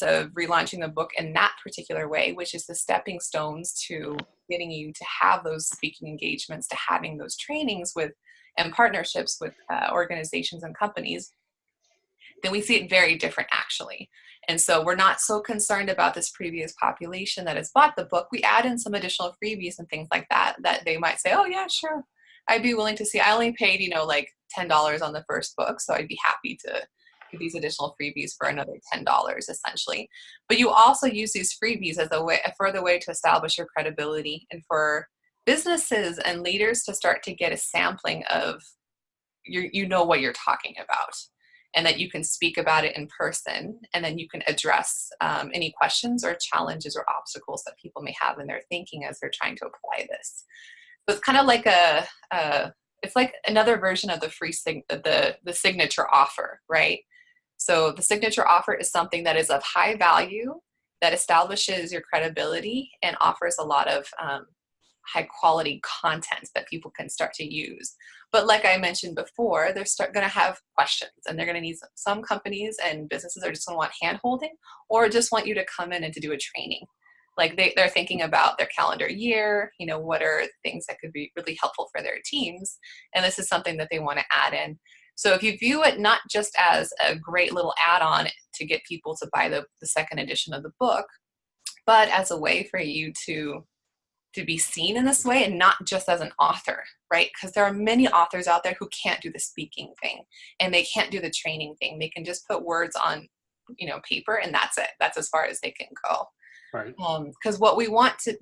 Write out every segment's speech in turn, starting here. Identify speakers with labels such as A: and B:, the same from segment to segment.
A: of relaunching the book in that particular way, which is the stepping stones to getting you to have those speaking engagements, to having those trainings with and partnerships with organizations and companies, then we see it very different actually. And so we're not so concerned about this previous population that has bought the book. We add in some additional freebies and things like that, that they might say, oh yeah, sure, I'd be willing to see. I only paid, like $10 on the first book, so I'd be happy to give these additional freebies for another $10 essentially. But you also use these freebies as a further way to establish your credibility, and for businesses and leaders to start to get a sampling of what you're talking about, and that you can speak about it in person, and then you can address any questions or challenges or obstacles that people may have in their thinking as they're trying to apply this. So it's kind of like it's like another version of the the signature offer, right? So the signature offer is something that is of high value, that establishes your credibility and offers a lot of high quality content that people can start to use. But like I mentioned before, they're going to have questions, and they're going to need some companies and businesses are just going to want hand holding, or just want you to come in and to do a training. Like they're thinking about their calendar year, what are things that could be really helpful for their teams. And this is something that they want to add in. So if you view it not just as a great little add-on to get people to buy the second edition of the book, but as a way for you to be seen in this way, and not just as an author, right? Because there are many authors out there who can't do the speaking thing, and they can't do the training thing. They can just put words on, paper, and that's it. That's as far as they can go.
B: Right.
A: Because what we want to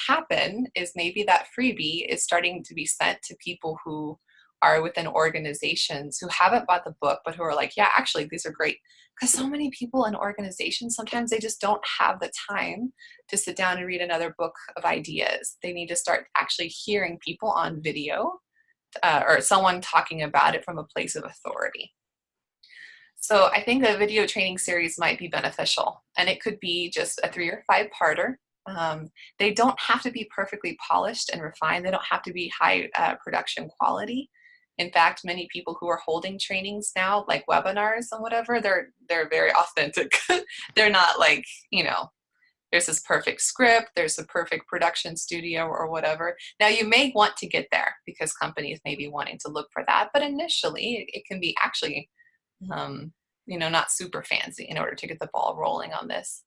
A: happen is maybe that freebie is starting to be sent to people who are within organizations who haven't bought the book, but who are like, yeah, actually, these are great. Because so many people in organizations, sometimes they just don't have the time to sit down and read another book of ideas. They need to start actually hearing people on video or someone talking about it from a place of authority. So I think a video training series might be beneficial, and it could be just a 3 or 5-parter. They don't have to be perfectly polished and refined. They don't have to be high production quality. In fact, many people who are holding trainings now, like webinars and whatever, they're very authentic. They're not like, there's this perfect script, there's a perfect production studio or whatever. Now you may want to get there because companies may be wanting to look for that, but initially it can be actually, not super fancy in order to get the ball rolling on this.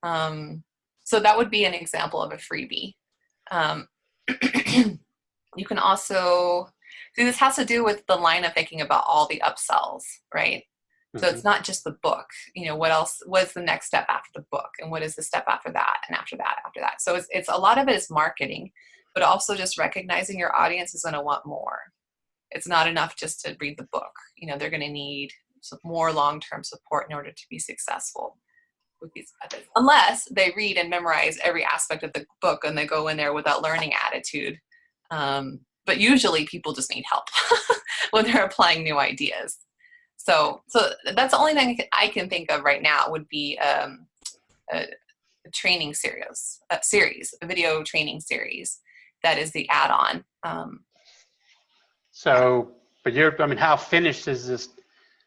A: So that would be an example of a freebie. You can also, see, this has to do with the line of thinking about all the upsells, right? So it's not just the book, what else, what's the next step after the book, and what is the step after that, and after that. So it's a lot of it is marketing, but also just recognizing your audience is going to want more. It's not enough just to read the book. They're going to need some more long-term support in order to be successful with these methods, unless they read and memorize every aspect of the book and they go in there with that learning attitude. But usually people just need help when they're applying new ideas. So that's the only thing I can think of right now would be a training series, a video training series that is the add-on.
B: But how finished is this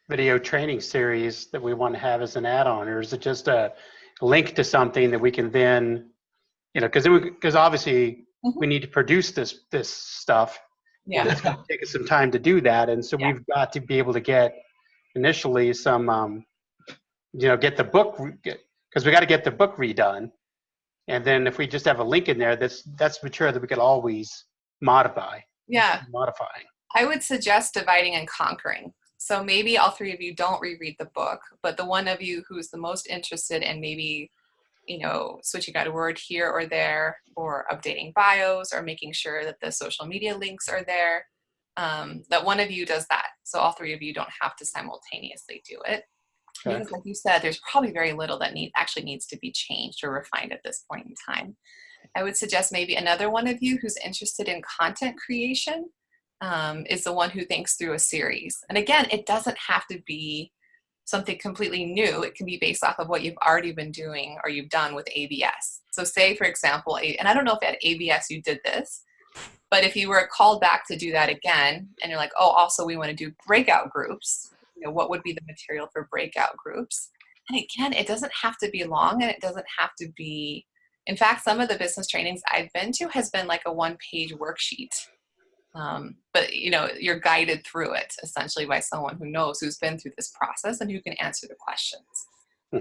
B: video training series that we want to have as an add-on, or is it just a link to something that we can then, because obviously we need to produce this stuff.
A: Yeah,
B: it's going to take us some time to do that, and so we've got to be able to get initially some, get the book, because we got to get the book redone, and then if we just have a link in there, that's material that we could always modify.
A: Yeah,
B: modifying.
A: I would suggest dividing and conquering. So maybe all 3 of you don't reread the book, but the one of you who's the most interested in maybe, switching out a word here or there, or updating bios, or making sure that the social media links are there, that one of you does that. So all 3 of you don't have to simultaneously do it. Okay. Because like you said, there's probably very little that actually needs to be changed or refined at this point in time. I would suggest maybe another one of you who's interested in content creation is the one who thinks through a series. And again, it doesn't have to be something completely new. It can be based off of what you've already been doing or you've done with ABS. So say, for example, and I don't know if at ABS you did this, but if you were called back to do that again, and you're like, oh, also we want to do breakout groups, what would be the material for breakout groups? And again, it doesn't have to be long, and it doesn't have to be, in fact, some of the business trainings I've been to has been like a 1-page worksheet. But you're guided through it essentially by someone who knows, who's been through this process and who can answer the questions.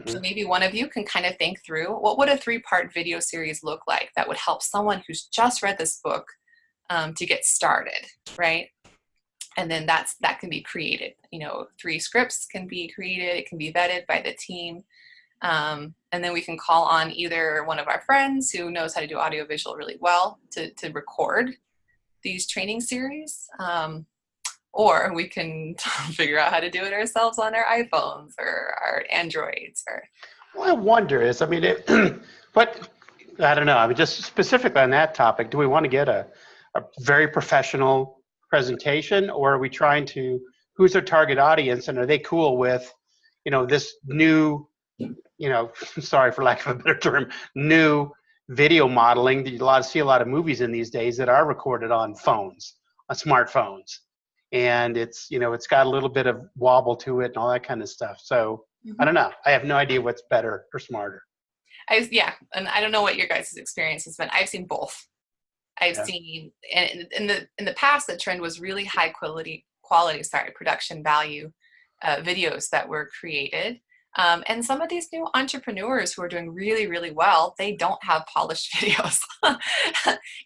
A: So maybe one of you can kind of think through, what would a 3-part video series look like that would help someone who's just read this book to get started, right? And then that can be created. 3 scripts can be created. It can be vetted by the team. And then we can call on either one of our friends who knows how to do audiovisual really well to record these training series. Or we can figure out how to do it ourselves on our iPhones or our Androids.
B: Well, I wonder but I don't know. I mean, just specifically on that topic, do we want to get a very professional presentation, or are we trying to, who's our target audience, and are they cool with, this new, sorry for lack of a better term, new video modeling? You see a lot of movies in these days that are recorded on phones, on smartphones. And it's, it's got a little bit of wobble to it and all that kind of stuff. So I don't know. I have no idea what's better or smarter.
A: And I don't know what your guys' experience has been. I've seen both. I've seen, and in the past, the trend was really high quality, production value videos that were created. And some of these new entrepreneurs who are doing really, really well, they don't have polished videos.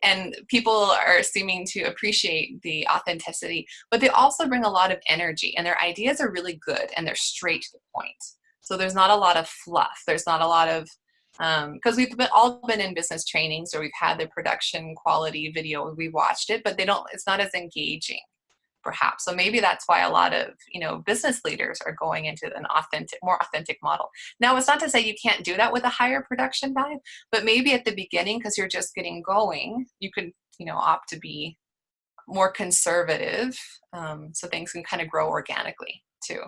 A: And people are seeming to appreciate the authenticity, but they also bring a lot of energy, and their ideas are really good and they're straight to the point. So there's not a lot of fluff. There's not a lot of, because we've all been in business trainings, or we've had the production quality video, we watched it, but it's not as engaging, perhaps. So maybe that's why a lot of, business leaders are going into an more authentic model. Now, it's not to say you can't do that with a higher production value, but maybe at the beginning, because you're just getting going, you could, opt to be more conservative, so things can kind of grow organically too.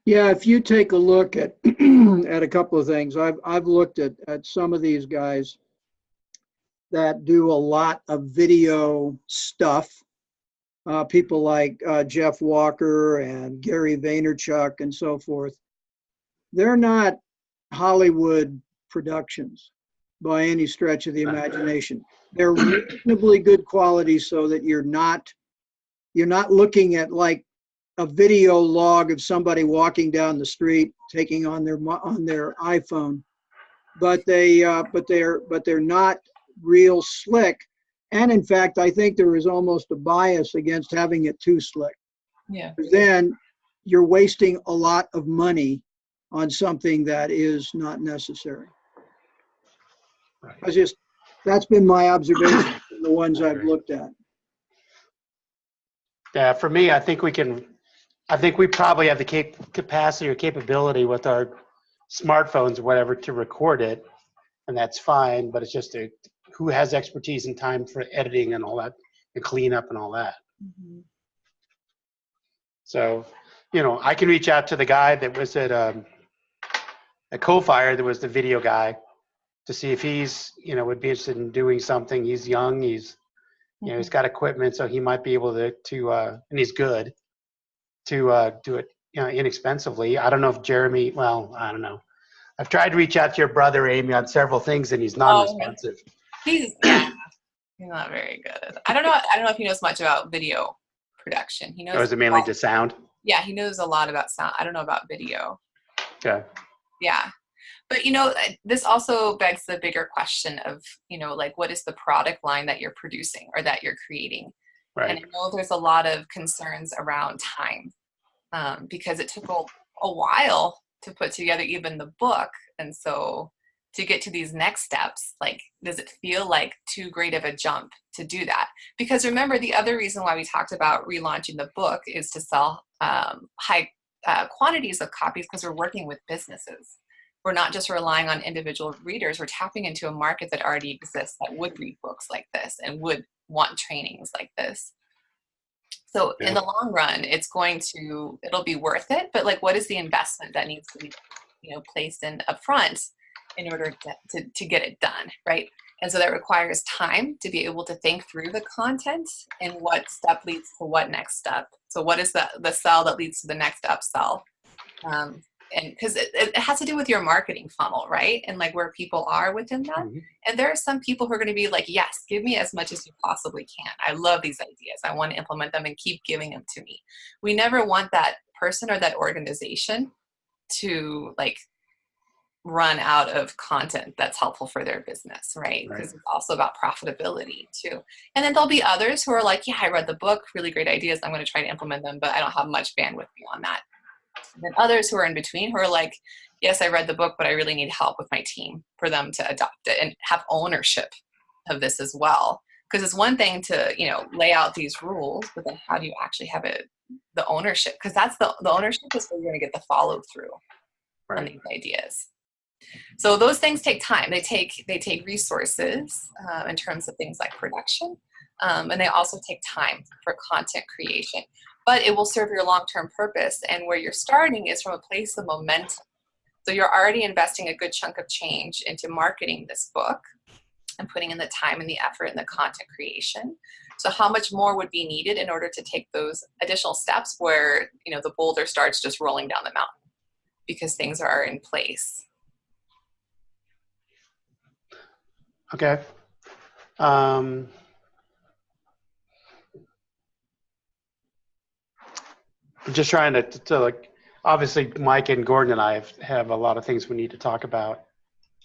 C: Yeah, if you take a look at at a couple of things, I've looked at some of these guys that do a lot of video stuff. People like Jeff Walker and Gary Vaynerchuk and so forth. They're not Hollywood productions by any stretch of the imagination. They're reasonably good quality, so that you're not looking at like a video log of somebody walking down the street taking on their iPhone, but they're not real slick. And in fact, I think there is almost a bias against having it too slick.
A: Yeah.
C: Then you're wasting a lot of money on something that is not necessary. Right. That's been my observation in the ones I've looked at.
B: Yeah, for me, I think we probably have the capacity or capability with our smartphones or whatever to record it, and that's fine, but it's just who has expertise and time for editing and all that, and cleanup and all that. Mm-hmm. So, I can reach out to the guy that was at Co-Fire, that was the video guy, to see if he's, would be interested in doing something. He's young, he's he's got equipment, so he might be able to and he's good, to do it, inexpensively. I don't know if Jeremy, I don't know. I've tried to reach out to your brother, Amy, on several things, and he's non-responsive.
A: He's not very good. I don't know if he knows much about video production. He knows.
B: Or is it mainly just sound?
A: Yeah, he knows a lot about sound. I don't know about video.
B: Okay.
A: Yeah. But, this also begs the bigger question of, like, what is the product line that you're producing or that you're creating? Right. And I know there's a lot of concerns around time, because it took a while to put together even the book. And so to get to these next steps, like, does it feel like too great of a jump to do that? Because remember, the other reason why we talked about relaunching the book is to sell high quantities of copies, because we're working with businesses. We're not just relying on individual readers. We're tapping into a market that already exists that would read books like this and would want trainings like this. So in the long run, it'll be worth it. But like, what is the investment that needs to be, placed in upfront in order to get it done, right? And so that requires time to be able to think through the content and what step leads to what next step. So what is the sell that leads to the next upsell? and because it has to do with your marketing funnel, right? And like where people are within that.
B: Mhm.
A: And there are some people who are going to be like, yes, give me as much as you possibly can. I love these ideas. I want to implement them and keep giving them to me. We never want that person or that organization to like run out of content that's helpful for their business, right? Because it's also about profitability too. And then there'll be others who are like, yeah, I read the book, really great ideas. I'm going to try to implement them, but I don't have much bandwidth beyond that. And then others who are in between who are like, yes, I read the book, but I really need help with my team for them to adopt it and have ownership of this as well. Because it's one thing to, you know, lay out these rules, but then how do you actually have the ownership? Because that's the ownership is where you're going to get the follow through on these ideas. So those things take time. They take resources in terms of things like production, and they also take time for content creation. But it will serve your long-term purpose. And where you're starting is from a place of momentum. So you're already investing a good chunk of change into marketing this book and putting in the time and the effort and the content creation. So how much more would be needed in order to take those additional steps where, you know, the boulder starts just rolling down the mountain because things are in place?
B: Okay. I'm just trying to like, obviously Mike and Gordon and I have a lot of things we need to talk about.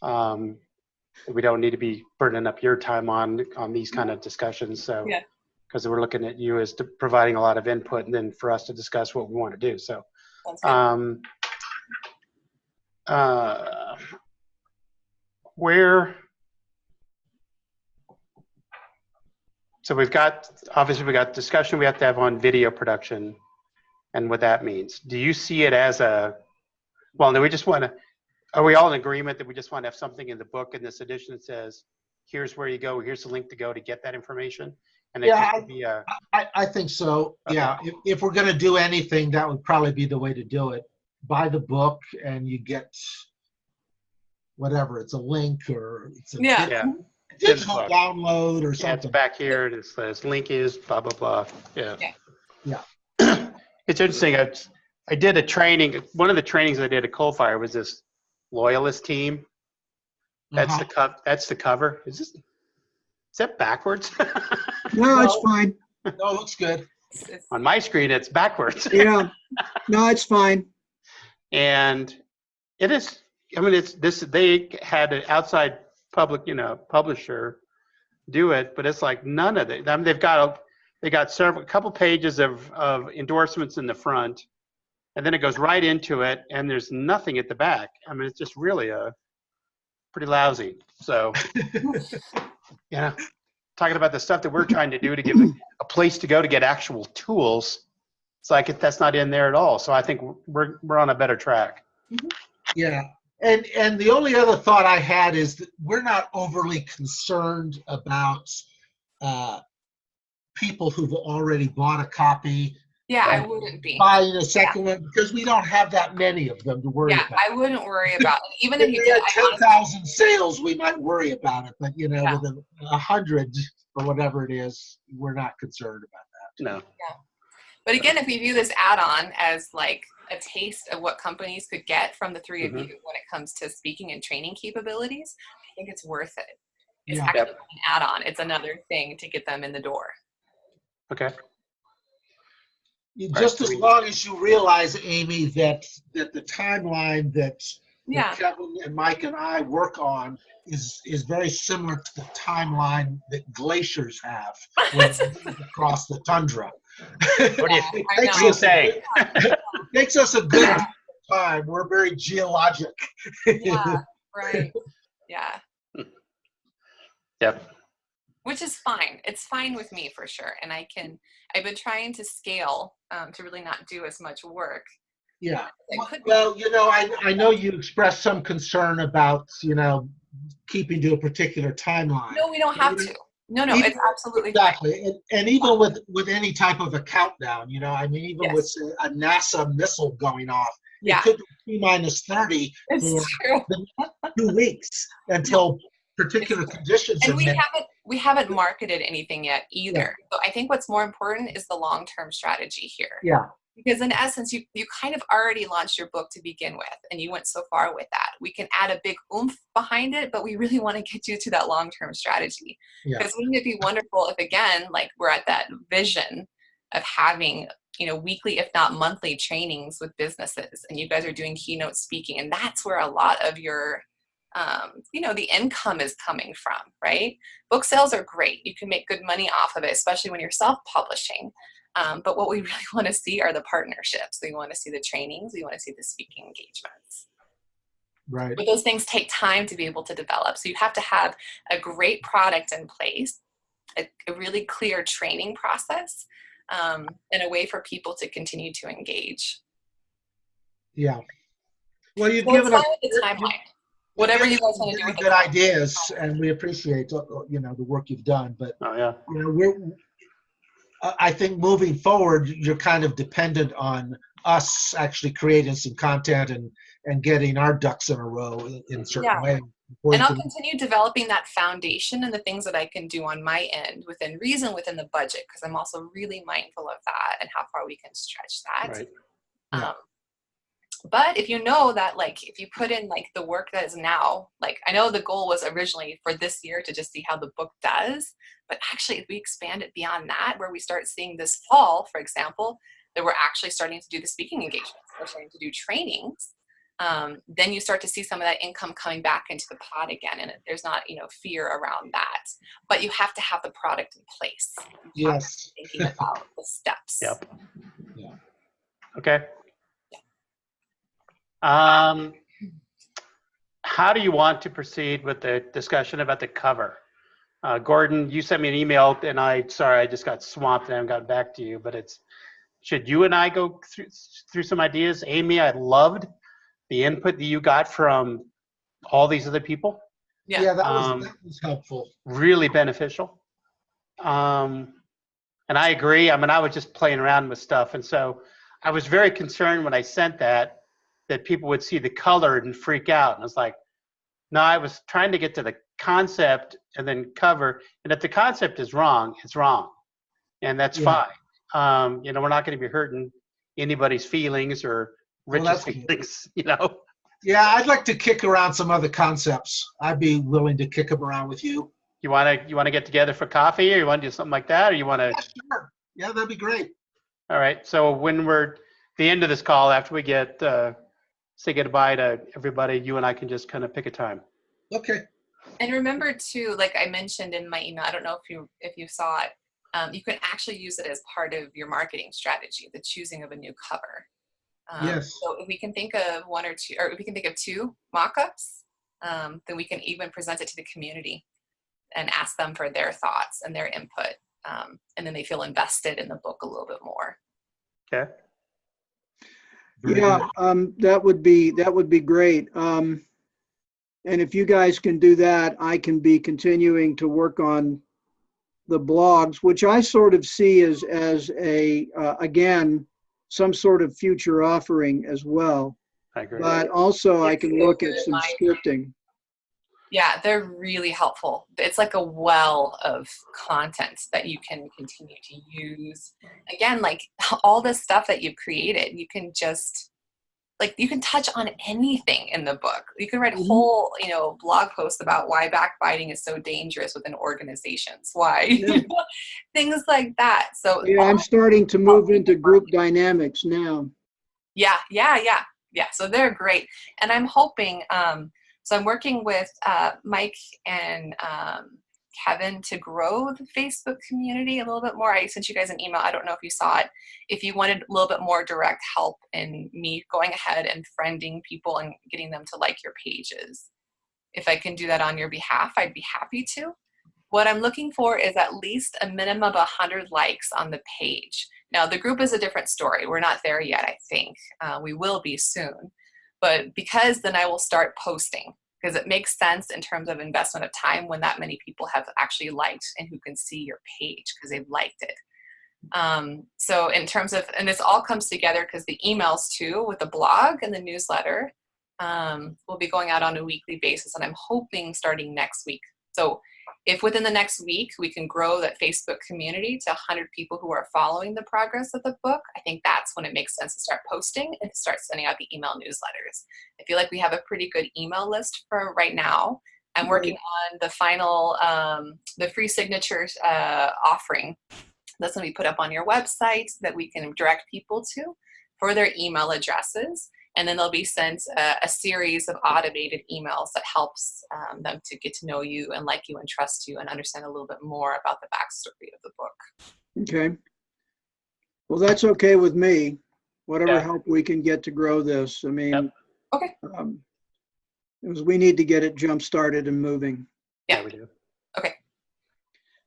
B: We don't need to be burning up your time on these kind of discussions. So, because we're looking at you as providing a lot of input and then for us to discuss what we want to do. So, so we got discussion we have to have on video production and what that means. Do you see it as are we all in agreement that we just want to have something in the book in this edition that says, here's where you go, here's the link to go to get that information? And
D: I think so. Okay. Yeah, if we're going to do anything, that would probably be the way to do it. Buy the book and you get whatever, it's a link or it's a digital download or something.
B: Yeah, it's back here. It says link is blah, blah, blah. Yeah. It's interesting. I did a training. One of the trainings I did at Coalfire was this loyalist team. That's the cover. Is that backwards?
C: No, it's fine.
D: No, it looks good.
B: On my screen, it's backwards.
C: Yeah. No, it's fine.
B: And it is. I mean, it's this. They had an outside publisher do it, but it's like none of it. I mean, they got a couple pages of endorsements in the front, and then it goes right into it, and there's nothing at the back. I mean, it's just really pretty lousy. So, talking about the stuff that we're trying to do to give a place to go to get actual tools, it's like that's not in there at all. So I think we're on a better track.
D: Yeah. And the only other thought I had is that we're not overly concerned about people who've already bought a copy.
A: Yeah, I wouldn't be
D: buying a second one because we don't have that many of them to worry about.
A: I wouldn't worry about it. Even
D: if you had 10,000 sales, we might worry about it. But with 100 or whatever it is, we're not concerned about that.
B: No.
A: Yeah. But again, if we view this add-on as like a taste of what companies could get from the three of you when it comes to speaking and training capabilities, I think it's worth it. It's actually an add-on. It's another thing to get them in the door.
B: Okay.
D: Just as long as you realize, Amy, that the timeline that Kevin and Mike and I work on is very similar to the timeline that glaciers have when across the tundra.
B: What do you say?
D: It takes us a good time. We're very geologic.
A: Yeah, right. Yeah.
B: Yep.
A: Which is fine. It's fine with me for sure. And I've been trying to scale to really not do as much work.
D: Yeah. Well, I know you expressed some concern about, keeping to a particular timeline.
A: No, we don't have to. No, it's absolutely
D: exactly. And even with any type of a countdown, even with a NASA missile going off, it could be T-30 for 2 weeks until particular conditions.
A: And we haven't marketed anything yet either. So I think what's more important is the long-term strategy here.
D: Yeah.
A: Because in essence, you kind of already launched your book to begin with, and you went so far with that. We can add a big oomph behind it, but we really want to get you to that long-term strategy.
D: Yeah.
A: Because wouldn't it be wonderful if, again, like we're at that vision of having, weekly, if not monthly trainings with businesses, and you guys are doing keynote speaking, and that's where a lot of your the income is coming from, right? Book sales are great. You can make good money off of it, especially when you're self-publishing. But what we really want to see are the partnerships. We want to see the trainings. We want to see the speaking engagements.
D: Right.
A: But those things take time to be able to develop. So you have to have a great product in place, a really clear training process, and a way for people to continue to engage.
D: Yeah. Well, you've
A: So
D: given
A: it's
D: us
A: fine with the timeline. Whatever you guys want to do with
D: good ideas, and we appreciate the work you've done. But
B: Oh yeah.
D: I think moving forward, you're kind of dependent on us actually creating some content and getting our ducks in a row in a certain way.
A: And I'll continue developing that foundation and the things that I can do on my end within reason, within the budget, because I'm also really mindful of that and how far we can stretch that.
B: Right.
D: Yeah.
A: But if you know that, like, if you put in like the work that is now, like, I know the goal was originally for this year to just see how the book does, but actually if we expand it beyond that, where we start seeing this fall, for example, that we're actually starting to do the speaking engagements, we're starting to do trainings, then you start to see some of that income coming back into the pot again, and there's not fear around that. But you have to have the product in place.
D: Yes.
A: Thinking about the steps.
B: Yep.
D: Yeah.
B: Okay. How do you want to proceed with the discussion about the cover? Gordon, you sent me an email, and I just got swamped and I haven't gotten back to you, but should you and I go through some ideas? Amy, I loved the input that you got from all these other people.
D: Yeah, that was helpful.
B: Really beneficial. And I agree. I mean, I was just playing around with stuff. And so I was very concerned when I sent that people would see the color and freak out. And I was like, no, I was trying to get to the concept and then cover. And if the concept is wrong, it's wrong. And that's fine. We're not going to be hurting anybody's feelings or Rich's feelings,
D: Yeah, I'd like to kick around some other concepts. I'd be willing to kick them around with you.
B: You want to get together for coffee, or you want to do something like that, or you want to?
D: Yeah, sure. Yeah, that'd be great.
B: All right. So when we're the end of this call, after we get say goodbye to everybody, you and I can just kind of pick a time.
D: Okay.
A: And remember too, like I mentioned in my email, I don't know if you saw it, you can actually use it as part of your marketing strategy, the choosing of a new cover.
D: Yes.
A: So if we can think of one or two, or if we can think of two mock-ups, then we can even present it to the community and ask them for their thoughts and their input. And then they feel invested in the book a little bit more.
B: Okay.
C: Yeah, that would be great. And if you guys can do that, I can be continuing to work on the blogs, which I sort of see as a again, some sort of future offering as well.
B: I agree.
C: But also I can look at some scripting.
A: Yeah, they're really helpful. It's like a well of content that you can continue to use. Again, like all this stuff that you've created, you can just, like, you can touch on anything in the book. You can write a whole, blog post about why backbiting is so dangerous within organizations. Why? Things like that. So
C: yeah, I'm starting to move into group dynamics now.
A: Yeah. So they're great. And I'm hoping, so I'm working with Mike and Kevin to grow the Facebook community a little bit more. I sent you guys an email. I don't know if you saw it. If you wanted a little bit more direct help in me going ahead and friending people and getting them to like your pages, if I can do that on your behalf, I'd be happy to. What I'm looking for is at least a minimum of 100 likes on the page. Now, the group is a different story. We're not there yet, I think. We will be soon. But because then I will start posting, because it makes sense in terms of investment of time when that many people have actually liked and who can see your page because they've liked it. So in terms of, and this all comes together because the emails too with the blog and the newsletter will be going out on a weekly basis, and I'm hoping starting next week. So if within the next week we can grow that Facebook community to 100 people who are following the progress of the book, I think that's when it makes sense to start posting and to start sending out the email newsletters. I feel like we have a pretty good email list for right now. I'm working on the final, the free signatures offering that's going to be put up on your website that we can direct people to for their email addresses. And then they'll be sent a series of automated emails that helps them to get to know you and like you and trust you and understand a little bit more about the backstory of the book.
C: Okay. Well, that's okay with me. Whatever
B: Yeah.
C: help we can get to grow this. I mean,
B: Yep.
A: Okay.
C: because we need to get it jump started and moving.
A: Yeah.
B: we do.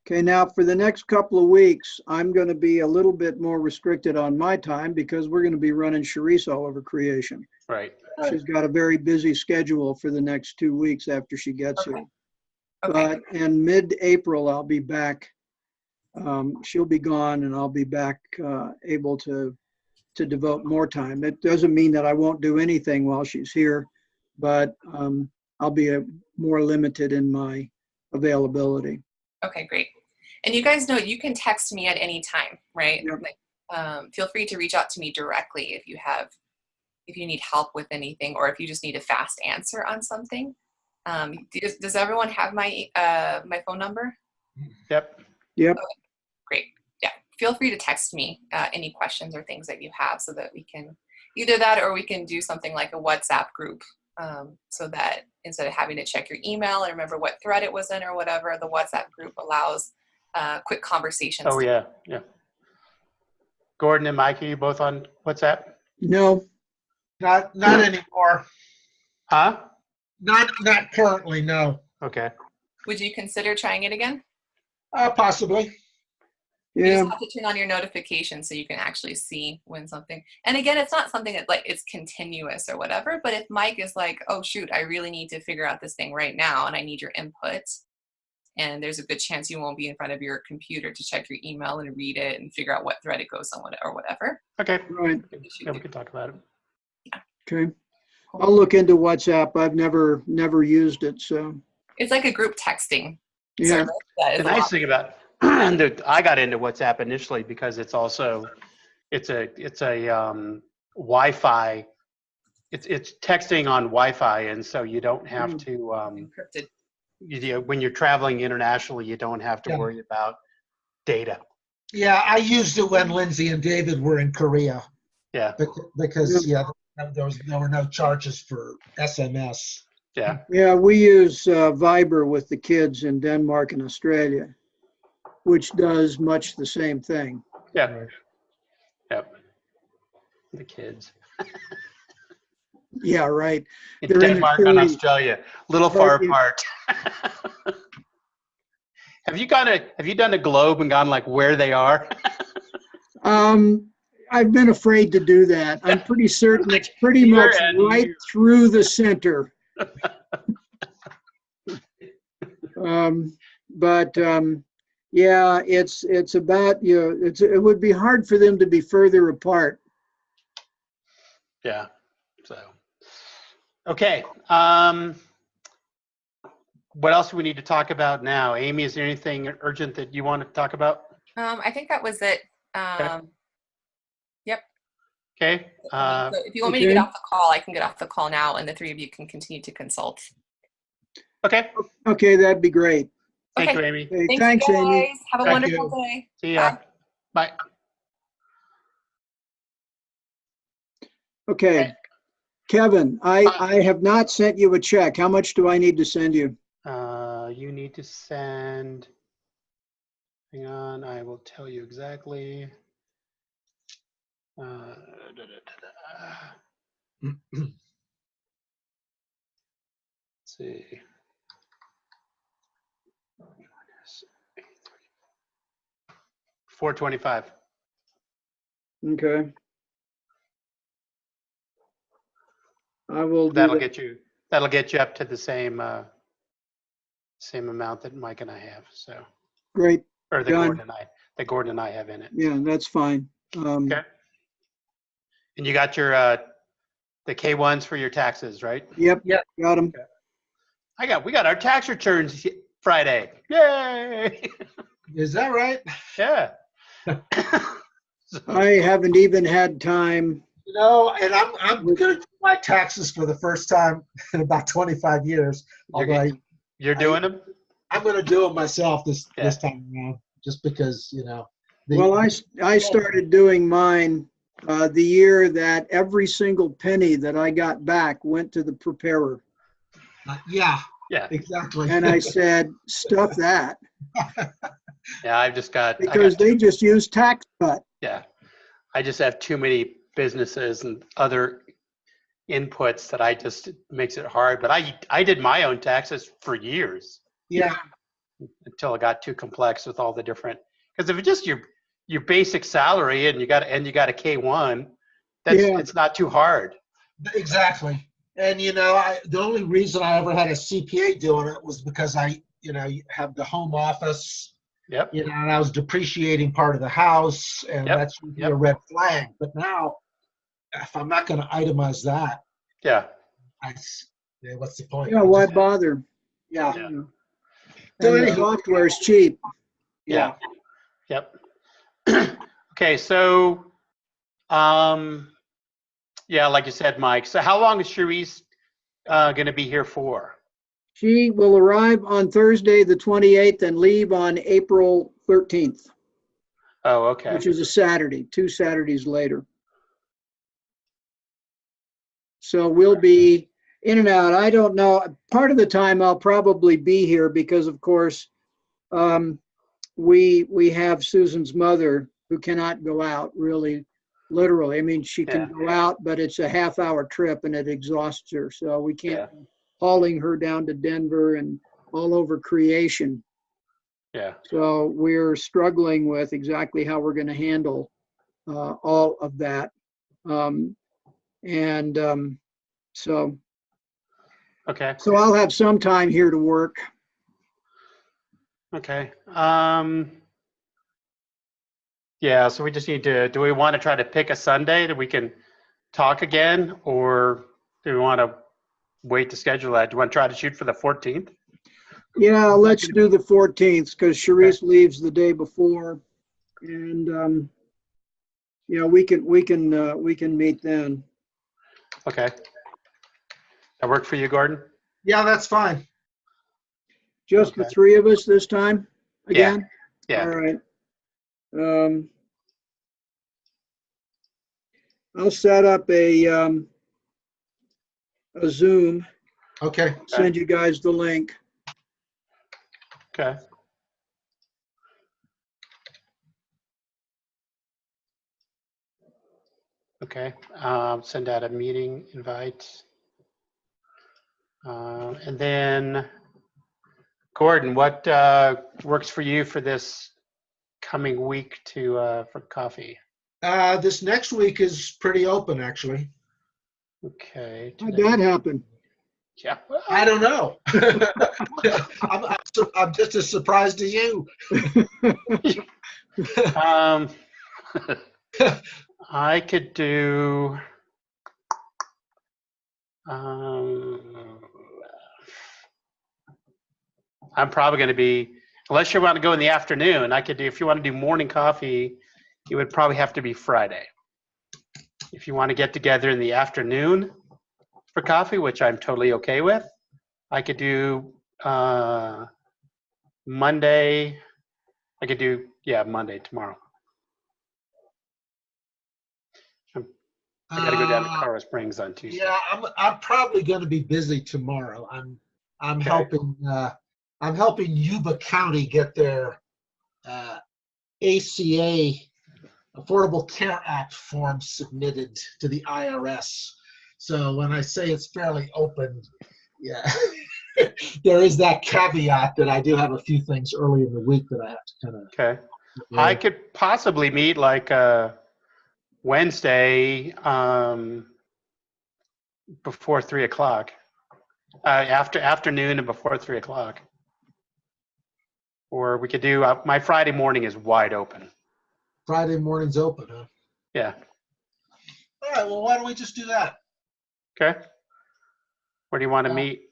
C: Okay, now for the next couple of weeks, I'm going to be a little bit more restricted on my time because we're going to be running Charisse all over creation.
B: Right.
C: She's got a very busy schedule for the next 2 weeks after she gets
A: Okay.
C: here.
A: Okay.
C: But in mid-April, I'll be back. She'll be gone and I'll be back able to devote more time. It doesn't mean that I won't do anything while she's here, but I'll be more limited in my availability.
A: Okay, great. And you guys know you can text me at any time, right?
C: Yep.
A: Like, feel free to reach out to me directly if you need help with anything, or if you just need a fast answer on something. Does everyone have my my phone number?
B: Yep.
C: Yep.
A: Great. Yeah. Feel free to text me any questions or things that you have so that we can either that or we can do something like a WhatsApp group so that instead of having to check your email and remember what thread it was in or whatever, the WhatsApp group allows quick conversations.
B: Oh, yeah. Yeah. Gordon and Mike, are you both on WhatsApp?
C: No.
D: Not anymore.
B: Huh?
D: Not currently, no.
B: Okay.
A: Would you consider trying it again?
D: Possibly.
A: You
C: Yeah.
A: just have to turn on your notifications so you can actually see when something, and again, it's not something that like it's continuous or whatever, but if Mike is like, oh shoot, I really need to figure out this thing right now and I need your input, and there's a good chance you won't be in front of your computer to check your email and read it and figure out what thread it goes on or whatever.
B: Okay.
C: Right.
B: Yeah, we can talk about it.
C: Okay. I'll look into WhatsApp. I've never used it, so
A: It's like a group texting
C: yeah.
A: service that is
B: The
A: a
B: nice
A: lot-
B: thing about I got into WhatsApp initially because it's also it's a Wi-Fi. It's texting on Wi-Fi, and so you don't have to
A: encrypted.
B: when you're traveling internationally, you don't have to
D: Yeah.
B: worry about data.
D: Yeah, I used it when Lindsay and David were in Korea
B: Yeah.
D: because there were no charges for SMS.
B: Yeah.
C: Yeah, we use Viber with the kids in Denmark and Australia, which does much the same thing.
B: Yeah. Yep. The kids.
C: Yeah, right.
B: In
C: They're in
B: Denmark
C: their
B: and
C: 30s.
B: Australia, a little far
C: Yeah.
B: apart. Have you done a globe and gone like where they are?
C: I've been afraid to do that. I'm pretty certain it's pretty
B: Here
C: much
B: and
C: right
B: here.
C: through the center. Yeah, it's about, it would be hard for them to be further apart.
B: Yeah. So, okay. What else do we need to talk about now? Amy, is there anything urgent that you want to talk about?
A: I think that was it. Yep.
B: Okay.
A: So if you want me to
C: okay.
A: get off the call, I can get off the call now, and the three of you can continue to consult.
B: Okay.
C: Okay, that'd be great.
B: Thank
A: Okay.
B: you, Amy.
C: Okay,
A: Thanks,
C: thanks,
A: guys.
C: Amy.
A: Have a
D: Thank
A: wonderful
D: you.
A: day.
B: See ya. Bye.
C: Okay. Kevin, I have not sent you a check. How much do I need to send you?
B: You need to send, hang on, I will tell you exactly. Let's see. $425.
C: Okay. I will do
B: That'll
C: that.
B: get you up to the same amount that Mike and I have. So,
C: Great.
B: or that
C: Done.
B: Gordon and I have in it.
C: Yeah, that's fine.
B: Okay. And you got your the K1s for your taxes, right?
C: Yep.
D: Yep.
C: Got them.
B: We got our tax returns Friday. Yay!
D: Is that right?
B: Yeah.
C: I haven't even had time.
D: You know, and I'm going to do my taxes for the first time in about 25 years. Although
B: You're doing them?
D: I'm going to do it myself this
B: Yeah.
D: time around, just because, you know.
C: Well, I started doing mine the year that every single penny that I got back went to the preparer.
D: Yeah,
B: Yeah.
D: exactly.
C: And I said, stuff that.
B: Yeah, I've just got
C: Because they just use tax cut.
B: yeah. I just have too many businesses and other inputs that it makes it hard. But I did my own taxes for years
D: Yeah,
B: until it got too complex with all the different, because if it's just your basic salary and you got a K1, it's not too hard.
D: exactly. And, you know, the only reason I ever had a CPA doing it was because you have the home office.
B: Yep.
D: You know, and I was depreciating part of the house, and that's a red flag. But now, if I'm not going to itemize that, what's the point?
C: Yeah, why bother?
D: Yeah.
C: And
D: So
C: the software is cheap.
B: Yeah. Yep. Okay, so, like you said, Mike. So, how long is Cherise going to be here for?
C: She will arrive on Thursday, the 28th, and leave on April 13th.
B: Oh, okay.
C: Which is a Saturday, 2 Saturdays later. So we'll be in and out. I don't know. Part of the time I'll probably be here because, of course, we have Susan's mother who cannot go out really, literally. I mean, she can go out, but it's a half-hour trip and it exhausts her. So we can't hauling her down to Denver and all over creation.
B: Yeah.
C: So we're struggling with exactly how we're going to handle all of that. So I'll have some time here to work.
B: Okay. So we just need to, do we want to try to pick a Sunday that we can talk again, or do we want to wait to schedule that? Do you want to try to shoot for the 14th?
C: Yeah, let's do the 14th because Cherise leaves the day before, and we can meet then.
B: Okay. That work for you, Gordon?
D: Yeah, that's fine.
C: Just the 3 of us this time again?
B: Yeah.
C: All right. I'll set up a Zoom.
D: Okay.
C: Send you guys the link.
B: Okay. Okay. Send out a meeting invite. And then, Gordon, what works for you for this coming week for coffee?
D: This next week is pretty open, actually.
B: Okay.
C: How'd that happen?
B: Yeah.
D: I don't know. I'm just as surprised as you.
B: I could do. I'm probably going to be, unless you want to go in the afternoon, I could do, if you want to do morning coffee, it would probably have to be Friday. If you want to get together in the afternoon for coffee, which I'm totally okay with, I could do Monday. I could do, Monday, tomorrow. I got to go down to Colorado Springs on Tuesday.
D: Yeah, I'm probably going to be busy tomorrow. I'm helping Yuba County get their ACA Affordable Care Act form submitted to the IRS. So when I say it's fairly open, there is that caveat that I do have a few things early in the week that I have to kind of.
B: Okay. I could possibly meet like Wednesday before 3 o'clock, afternoon and before 3 o'clock. Or we could do, my Friday morning is wide open.
D: Friday morning's open, huh?
B: Yeah.
D: All right, well, why don't we just do that?
B: Okay. Where do you want to meet?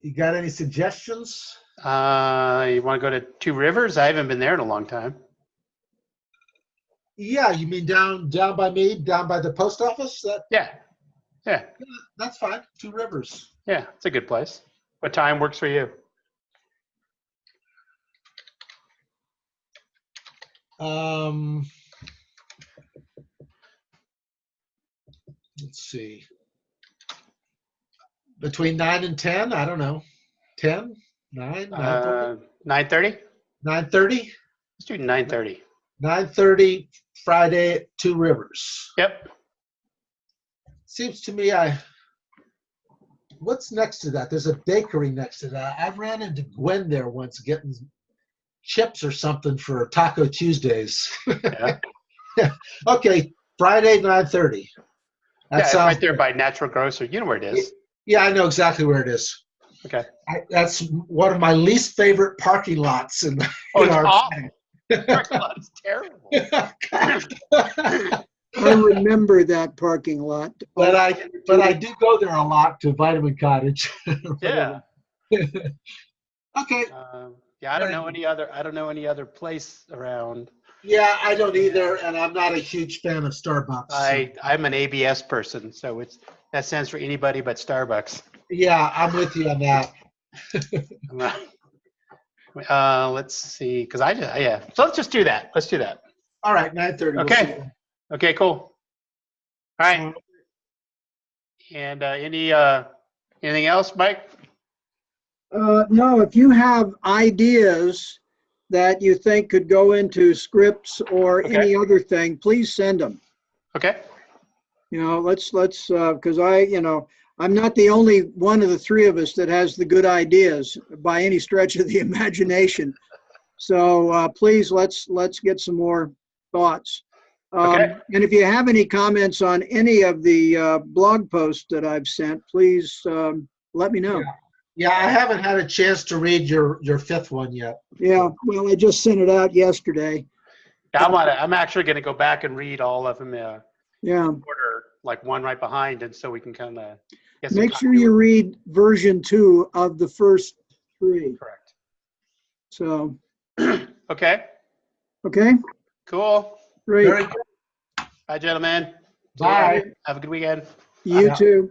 D: You got any suggestions?
B: You want to go to Two Rivers? I haven't been there in a long time.
D: Yeah, you mean down by me, down by the post office?
B: Yeah.
D: That's fine. Two Rivers.
B: Yeah, it's a good place. What time works for you?
D: Let's see. Between 9 and 10, I don't know. 10, 9, 9:30?
B: 9:30?
D: 9:30?
B: Let's do 9:30.
D: 9:30 Friday at Two Rivers.
B: Yep.
D: Seems to me what's next to that? There's a bakery next to that. I ran into Gwen there once getting chips or something for Taco Tuesdays.
B: Yeah.
D: Okay, Friday 9:30. That
B: It's
D: sounds
B: right there by Natural Grocer. You know where it is.
D: Yeah, I know exactly where it is.
B: Okay.
D: That's one of my least favorite parking lots in
B: It's
D: our
B: awful. Parking lot is terrible.
C: I remember that parking lot.
D: But I do go there a lot to Vitamin Cottage.
B: Yeah.
D: Okay.
B: Yeah, I don't know any other place around.
D: Yeah, I don't either, and I'm not a huge fan of Starbucks.
B: I'm an ABS person, so that stands for anybody but Starbucks.
D: Yeah, I'm with you on that.
B: Let's see, because So let's just do that. Let's do that.
D: All right, 9:30.
B: Okay. Okay, cool. All right. And anything else, Mike?
C: No, if you have ideas that you think could go into scripts or
B: Okay.
C: any other thing, please send them.
B: Okay.
C: Let's because I'm not the only one of the three of us that has the good ideas by any stretch of the imagination. So please, let's get some more thoughts.
B: Okay.
C: And if you have any comments on any of the blog posts that I've sent, please let me know.
D: Yeah, I haven't had a chance to read your fifth one yet.
C: Yeah, well, I just sent it out yesterday.
B: Yeah, I'm actually going to go back and read all of them in order, like one right behind, and so we can kind of
C: make sure you read version 2 of the first 3.
B: Correct.
C: So.
B: Okay.
C: Okay.
B: Cool.
C: Great.
D: Very good.
B: Bye, gentlemen.
D: Bye.
B: Have a good weekend.
C: You too.